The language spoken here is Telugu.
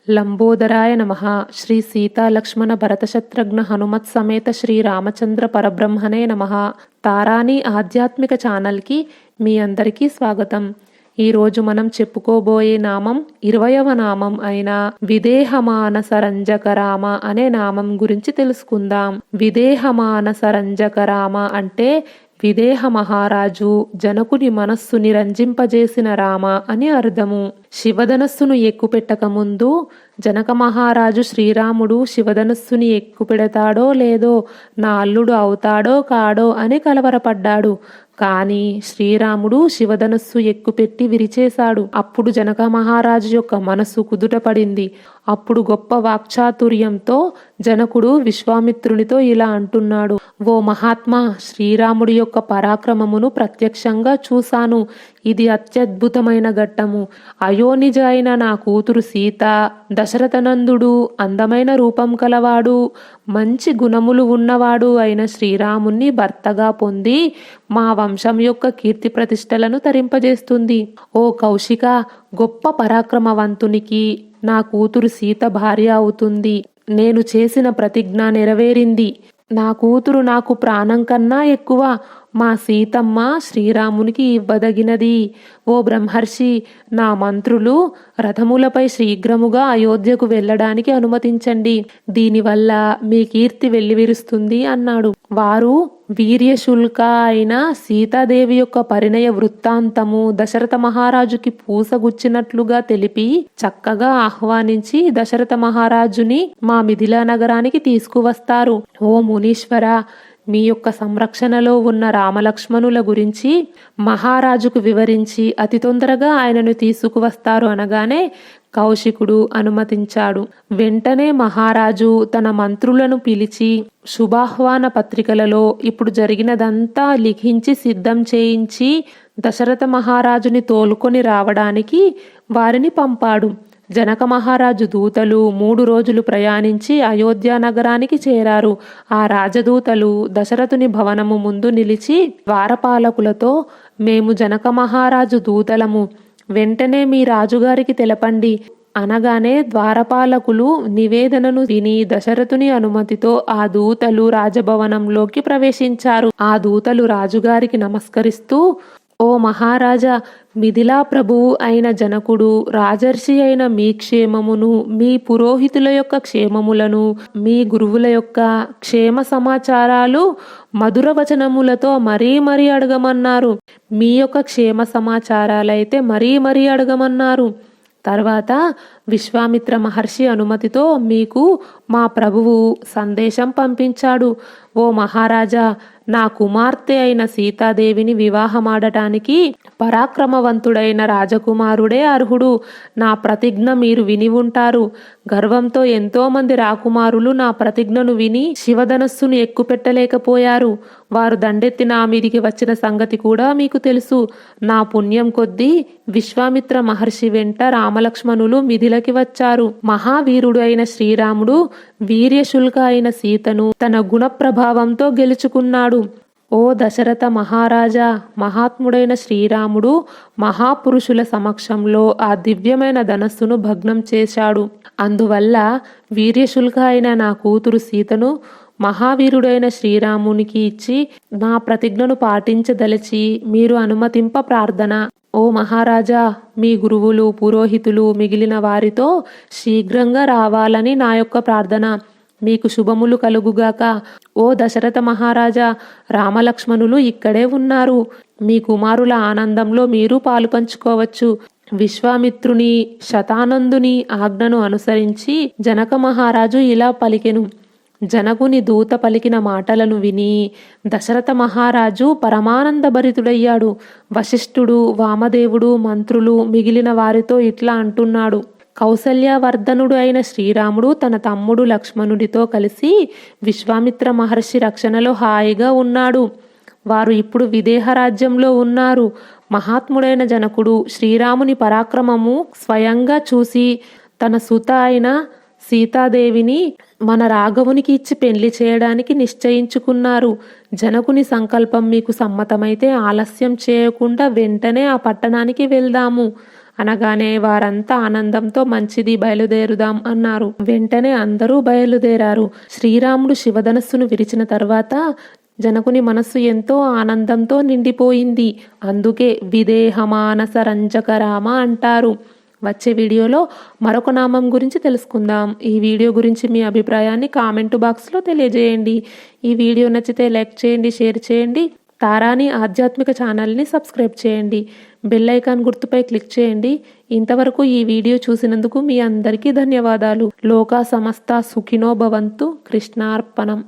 లంబోదరాయ నమః. శ్రీ సీతా లక్ష్మణ భరతశత్రుఘ్న హనుమత్ సమేత శ్రీ రామచంద్ర పరబ్రహ్మణే నమః. తారాని ఆధ్యాత్మిక ఛానల్కి మీ అందరికీ స్వాగతం. ఈరోజు మనం చెప్పుకోబోయే నామం 20వ నామం అయిన విదేహమానస రంజక రామ అనే నామం గురించి తెలుసుకుందాం. విదేహమానస రంజక రామ అంటే విదేహ మహారాజు జనకుని మనస్సుని రంజింపజేసిన రామ అని అర్థము. శివధనస్సును ఎక్కుపెట్టక ముందు జనక మహారాజు శ్రీరాముడు శివధనస్సుని ఎక్కుపెడతాడో లేదో, నా అల్లుడు అవుతాడో కాడో అని కలవరపడ్డాడు. కానీ శ్రీరాముడు శివధనస్సు ఎక్కుపెట్టి విరిచేశాడు. అప్పుడు జనక మహారాజు యొక్క మనస్సు కుదుటపడింది. అప్పుడు గొప్ప వాక్చాతుర్యంతో జనకుడు విశ్వామిత్రునితో ఇలా అంటున్నాడు: ఓ మహాత్మా, శ్రీరాముడి యొక్క పరాక్రమమును ప్రత్యక్షంగా చూశాను. ఇది అత్యద్భుతమైన ఘట్టము. అయోనిజ అయిన నా కూతురు సీత, దశరథనందుడు అందమైన రూపం కలవాడు, మంచి గుణములు ఉన్నవాడు అయిన శ్రీరాముణ్ణి భర్తగా పొంది మా వంశం యొక్క కీర్తి ప్రతిష్టలను తరింపజేస్తుంది. ఓ కౌశిక, గొప్ప పరాక్రమవంతునికి నా కూతురు సీత భార్య అవుతుంది. నేను చేసిన ప్రతిజ్ఞ నెరవేరింది. నా కూతురు నాకు ప్రాణం కన్నా ఎక్కువ. మా సీతమ్మ శ్రీరామునికి ఇవ్వదగినది. ఓ బ్రహ్మర్షి, నా మంత్రులు రథములపై శీఘ్రముగా అయోధ్యకు వెళ్ళడానికి అనుమతించండి. దీనివల్ల మీ కీర్తి వెల్లివిరుస్తుంది అన్నాడు. వారు వీర్యశుల్క అయిన సీతాదేవి యొక్క పరిణయ వృత్తాంతము దశరథ మహారాజుకి పూసగుచ్చినట్లుగా తెలిపి చక్కగా ఆహ్వానించి దశరథ మహారాజుని మా మిథిలా నగరానికి తీసుకువస్తారు. ఓ మునీశ్వర, మీ యొక్క సంరక్షణలో ఉన్న రామలక్ష్మణుల గురించి మహారాజుకు వివరించి అతి తొందరగా ఆయనను తీసుకువస్తారు అనగానే కౌశికుడు అనుమతించాడు. వెంటనే మహారాజు తన మంత్రులను పిలిచి శుభాహ్వాన పత్రికలలో ఇప్పుడు జరిగినదంతా లిఖించి సిద్ధం చేయించి దశరథ మహారాజుని తోలుకొని రావడానికి వారిని పంపాడు. జనక మహారాజు దూతలు 3 రోజులు ప్రయాణించి అయోధ్య నగరానికి చేరారు. ఆ రాజదూతలు దశరథుని భవనము ముందు నిలిచి ద్వారపాలకులతో, మేము జనక మహారాజు దూతలము, వెంటనే మీ రాజుగారికి తెలపండి అనగానే ద్వారపాలకులు నివేదనను విని దశరథుని అనుమతితో ఆ దూతలు రాజభవనంలోకి ప్రవేశించారు. ఆ దూతలు రాజుగారికి నమస్కరిస్తూ, ఓ మహారాజా, మిథిలా ప్రభువు అయిన జనకుడు రాజర్షి అయిన మీ క్షేమమును, మీ పురోహితుల యొక్క క్షేమములను, మీ గురువుల యొక్క క్షేమ సమాచారాలు మధుర వచనములతో మరీ అడగమన్నారు. మీ యొక్క క్షేమ సమాచారాలైతే మరీ అడగమన్నారు. తర్వాత విశ్వామిత్ర మహర్షి అనుమతితో మీకు మా ప్రభువు సందేశం పంపించాడు. ఓ మహారాజా, నా కుమార్తె అయిన సీతాదేవిని వివాహమాడటానికి పరాక్రమవంతుడైన రాజకుమారుడే అర్హుడు. నా ప్రతిజ్ఞ మీరు విని ఉంటారు. గర్వంతో ఎంతో మంది రాకుమారులు నా ప్రతిజ్ఞను విని శివధనస్సును ఎక్కుపెట్టలేకపోయారు. వారు దండెత్తి నా మీదికి వచ్చిన సంగతి కూడా మీకు తెలుసు. నా పుణ్యం కొద్దీ విశ్వామిత్ర మహర్షి వెంట రామలక్ష్మణులు మిథిలకి వచ్చారు. మహావీరుడు అయిన శ్రీరాముడు వీర్యశుల్క అయిన సీతను తన గుణ ప్రభావంతో గెలుచుకున్నాడు. ఓ దశరథ మహారాజా, మహాత్ముడైన శ్రీరాముడు మహాపురుషుల సమక్షంలో ఆ దివ్యమైన ధనస్సును భగ్నం చేశాడు. అందువల్ల వీర్యశుల్క అయిన నా కూతురు సీతను మహావీరుడైన శ్రీరామునికి ఇచ్చి నా ప్రతిజ్ఞను పాటించదలిచి మీరు అనుమతింప ప్రార్థన. ఓ మహారాజా, మీ గురువులు, పురోహితులు మిగిలిన వారితో శీఘ్రంగా రావాలని నా యొక్క ప్రార్థన. మీకు శుభములు కలుగుగాక. ఓ దశరథ మహారాజా, రామలక్ష్మణులు ఇక్కడే ఉన్నారు. మీ కుమారుల ఆనందంలో మీరు పాలు పంచుకోవచ్చు. విశ్వామిత్రుని శతానందుని ఆజ్ఞను అనుసరించి జనక మహారాజు ఇలా పలికెను. జనకుని దూత పలికిన మాటలను విని దశరథ మహారాజు పరమానందభరితుడయ్యాడు. వశిష్ఠుడు, వామదేవుడు, మంత్రులు మిగిలిన వారితో ఇట్లా అంటున్నాడు: కౌసల్యవర్ధనుడు అయిన శ్రీరాముడు తన తమ్ముడు లక్ష్మణుడితో కలిసి విశ్వామిత్ర మహర్షి రక్షణలో హాయిగా ఉన్నాడు. వారు ఇప్పుడు విదేహ రాజ్యంలో ఉన్నారు. మహాత్ముడైన జనకుడు శ్రీరాముని పరాక్రమము స్వయంగా చూసి తన సుత అయిన సీతాదేవిని మన రాఘవునికి ఇచ్చి పెళ్లి చేయడానికి నిశ్చయించుకున్నారు. జనకుని సంకల్పం మీకు సమ్మతమైతే ఆలస్యం చేయకుండా వెంటనే ఆ పట్టణానికి వెళ్దాము అనగానే వారంతా ఆనందంతో మంచిది బయలుదేరుదాం అన్నారు. వెంటనే అందరూ బయలుదేరారు. శ్రీరాముడు శివధనస్సును విరిచిన తర్వాత జనకుని మనస్సు ఎంతో ఆనందంతో నిండిపోయింది. అందుకే విదేహమానస రంజక రామ అంటారు. వచ్చే వీడియోలో మరొక నామం గురించి తెలుసుకుందాం. ఈ వీడియో గురించి మీ అభిప్రాయాన్ని కామెంట్ బాక్స్లో తెలియజేయండి. ఈ వీడియో నచ్చితే లైక్ చేయండి, షేర్ చేయండి. తారాని ఆధ్యాత్మిక ఛానల్ని సబ్స్క్రైబ్ చేయండి. బెల్ ఐకాన్ గుర్తుపై క్లిక్ చేయండి. ఇంతవరకు ఈ వీడియో చూసినందుకు మీ అందరికీ ధన్యవాదాలు. లోకా సమస్త సుఖినో భవంతు. కృష్ణార్పణం.